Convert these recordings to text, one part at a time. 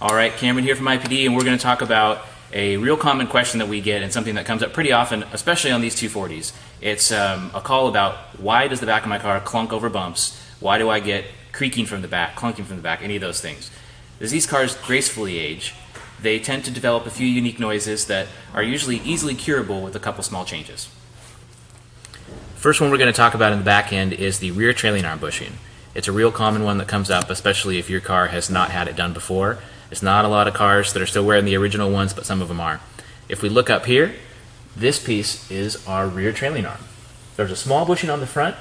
All right, Cameron here from IPD, and we're going to talk about a real common question that we get and something that comes up pretty often, especially on these 240s. It's a call about why does the back of my car clunk over bumps? Why do I get creaking from the back, clunking from the back, any of those things? As these cars gracefully age, they tend to develop a few unique noises that are usually easily curable with a couple small changes. First one we're going to talk about in the back end is the rear trailing arm bushing. It's a real common one that comes up, especially if your car has not had it done before. It's not a lot of cars that are still wearing the original ones, but some of them are. If we look up here, this piece is our rear trailing arm. There's a small bushing on the front,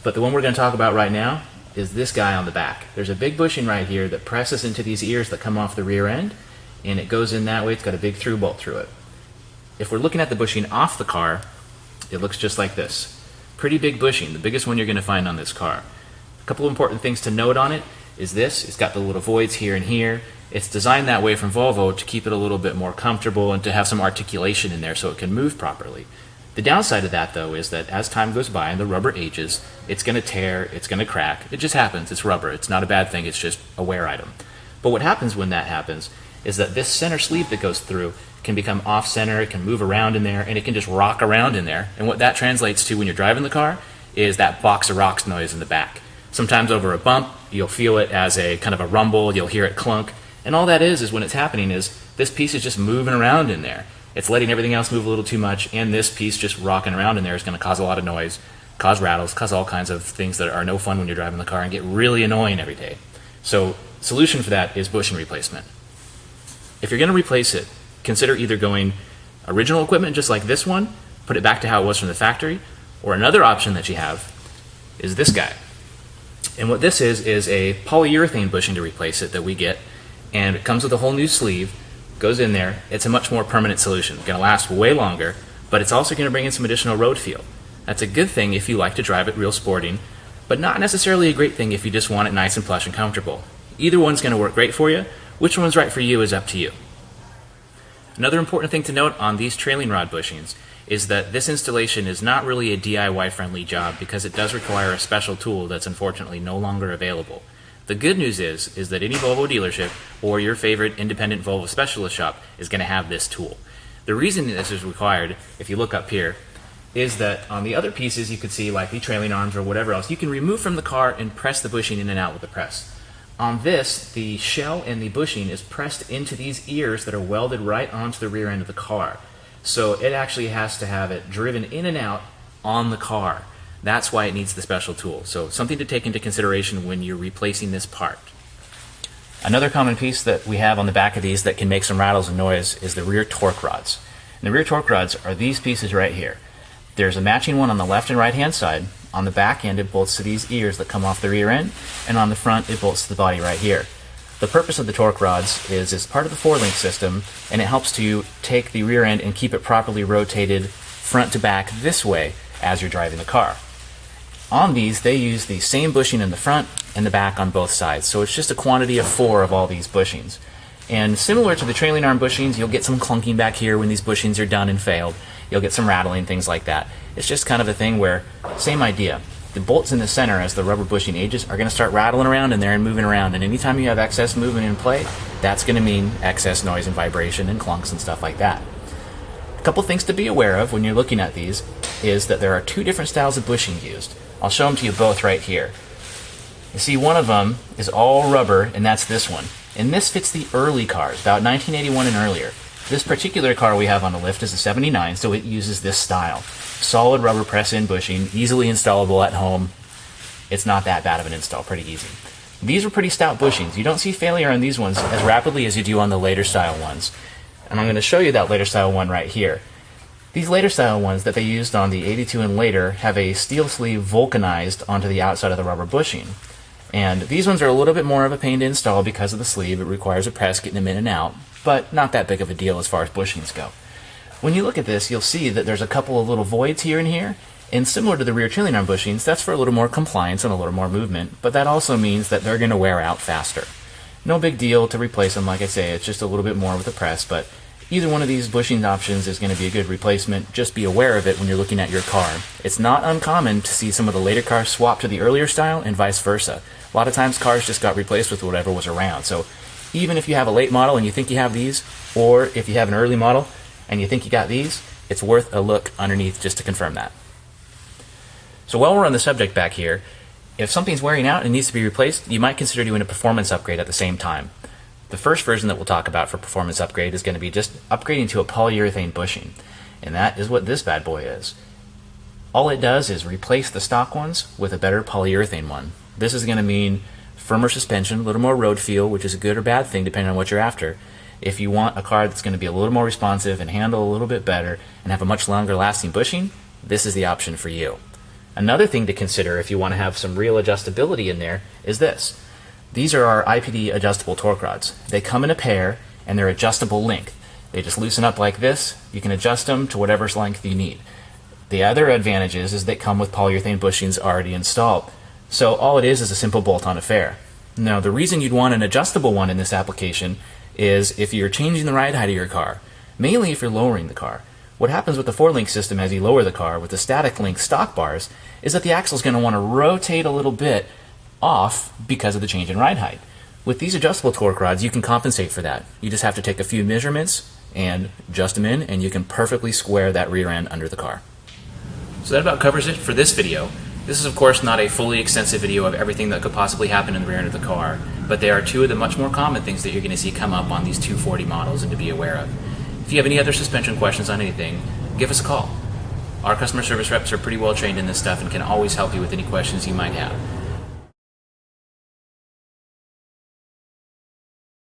but the one we're going to talk about right now is this guy on the back. There's a big bushing right here that presses into these ears that come off the rear end, and it goes in that way. It's got a big through bolt through it. If we're looking at the bushing off the car, it looks just like this. Pretty big bushing, the biggest one you're going to find on this car. A couple of important things to note on it is this. It's got the little voids here and here. It's designed that way from Volvo to keep it a little bit more comfortable and to have some articulation in there so it can move properly. The downside of that, though, is that as time goes by and the rubber ages, it's going to tear, it's going to crack. It just happens. It's rubber. It's not a bad thing. It's just a wear item. But what happens when that happens is that this center sleeve that goes through can become off-center, it can move around in there, and it can just rock around in there. And what that translates to when you're driving the car is that box of rocks noise in the back. Sometimes over a bump, you'll feel it as a kind of a rumble, you'll hear it clunk, and all that is when it's happening is this piece is just moving around in there. It's letting everything else move a little too much, and this piece just rocking around in there is going to cause a lot of noise, cause rattles, cause all kinds of things that are no fun when you're driving the car and get really annoying every day. So, solution for that is bushing replacement. If you're going to replace it, consider either going original equipment just like this one, put it back to how it was from the factory, or another option that you have is this guy. And what this is a polyurethane bushing to replace it that we get, and it comes with a whole new sleeve, goes in there. It's a much more permanent solution. It's going to last way longer, but it's also going to bring in some additional road feel. That's a good thing if you like to drive it real sporting, but not necessarily a great thing if you just want it nice and plush and comfortable. Either one's going to work great for you. Which one's right for you is up to you. Another important thing to note on these trailing rod bushings is that this installation is not really a DIY friendly job because it does require a special tool that's unfortunately no longer available. The good news is that any Volvo dealership or your favorite independent Volvo specialist shop is going to have this tool. The reason this is required, if you look up here, is that on the other pieces you could see, like the trailing arms or whatever else, you can remove from the car and press the bushing in and out with the press. On this, the shell and the bushing is pressed into these ears that are welded right onto the rear end of the car. So it actually has to have it driven in and out on the car. That's why it needs the special tool. So something to take into consideration when you're replacing this part. Another common piece that we have on the back of these that can make some rattles and noise is the rear torque rods. And the rear torque rods are these pieces right here. There's a matching one on the left and right hand side. On the back end, it bolts to these ears that come off the rear end, and on the front, it bolts to the body right here. The purpose of the torque rods is it's part of the four-link system, and it helps to take the rear end and keep it properly rotated front to back this way as you're driving the car. On these, they use the same bushing in the front and the back on both sides, so it's just a quantity of 4 of all these bushings. And similar to the trailing arm bushings, you'll get some clunking back here when these bushings are done and failed. You'll get some rattling, things like that. It's just kind of a thing where, same idea. The bolts in the center as the rubber bushing ages are going to start rattling around in there and moving around, and anytime you have excess movement in play, that's going to mean excess noise and vibration and clunks and stuff like that. A couple things to be aware of when you're looking at these is that there are 2 different styles of bushing used. I'll show them to you both right here. You see, one of them is all rubber, and that's this one. And this fits the early cars, about 1981 and earlier. This particular car we have on the lift is a 79, so it uses this style. Solid rubber press-in bushing, easily installable at home. It's not that bad of an install, pretty easy. These are pretty stout bushings. You don't see failure on these ones as rapidly as you do on the later style ones. And I'm going to show you that later style one right here. These later style ones that they used on the 82 and later have a steel sleeve vulcanized onto the outside of the rubber bushing. And these ones are a little bit more of a pain to install because of the sleeve. It requires a press getting them in and out, but not that big of a deal as far as bushings go. When you look at this, you'll see that there's a couple of little voids here and here, and similar to the rear trailing arm bushings, that's for a little more compliance and a little more movement, but that also means that they're going to wear out faster. No big deal to replace them, like I say, it's just a little bit more with the press, but either one of these bushing options is going to be a good replacement. Just be aware of it when you're looking at your car. It's not uncommon to see some of the later cars swap to the earlier style and vice versa. A lot of times cars just got replaced with whatever was around, so even if you have a late model and you think you have these, or if you have an early model and you think you got these, it's worth a look underneath just to confirm that. So while we're on the subject back here, if something's wearing out and needs to be replaced, you might consider doing a performance upgrade at the same time. The first version that we'll talk about for performance upgrade is going to be just upgrading to a polyurethane bushing, and that is what this bad boy is. All it does is replace the stock ones with a better polyurethane one. This is going to mean firmer suspension, a little more road feel, which is a good or bad thing depending on what you're after. If you want a car that's going to be a little more responsive and handle a little bit better and have a much longer lasting bushing, this is the option for you. Another thing to consider if you want to have some real adjustability in there is this. These are our IPD adjustable torque rods. They come in a pair and they're adjustable length. They just loosen up like this. You can adjust them to whatever length you need. The other advantage is they come with polyurethane bushings already installed. So all it is a simple bolt-on affair. Now the reason you'd want an adjustable one in this application is if you're changing the ride height of your car, mainly if you're lowering the car. What happens with the 4-link system as you lower the car with the static link stock bars is that the axle is going to want to rotate a little bit off because of the change in ride height. With these adjustable torque rods, you can compensate for that. You just have to take a few measurements and adjust them in, and you can perfectly square that rear end under the car. So that about covers it for this video. This is of course not a fully extensive video of everything that could possibly happen in the rear end of the car, but they are two of the much more common things that you're going to see come up on these 240 models and to be aware of. If you have any other suspension questions on anything, give us a call. Our customer service reps are pretty well trained in this stuff and can always help you with any questions you might have.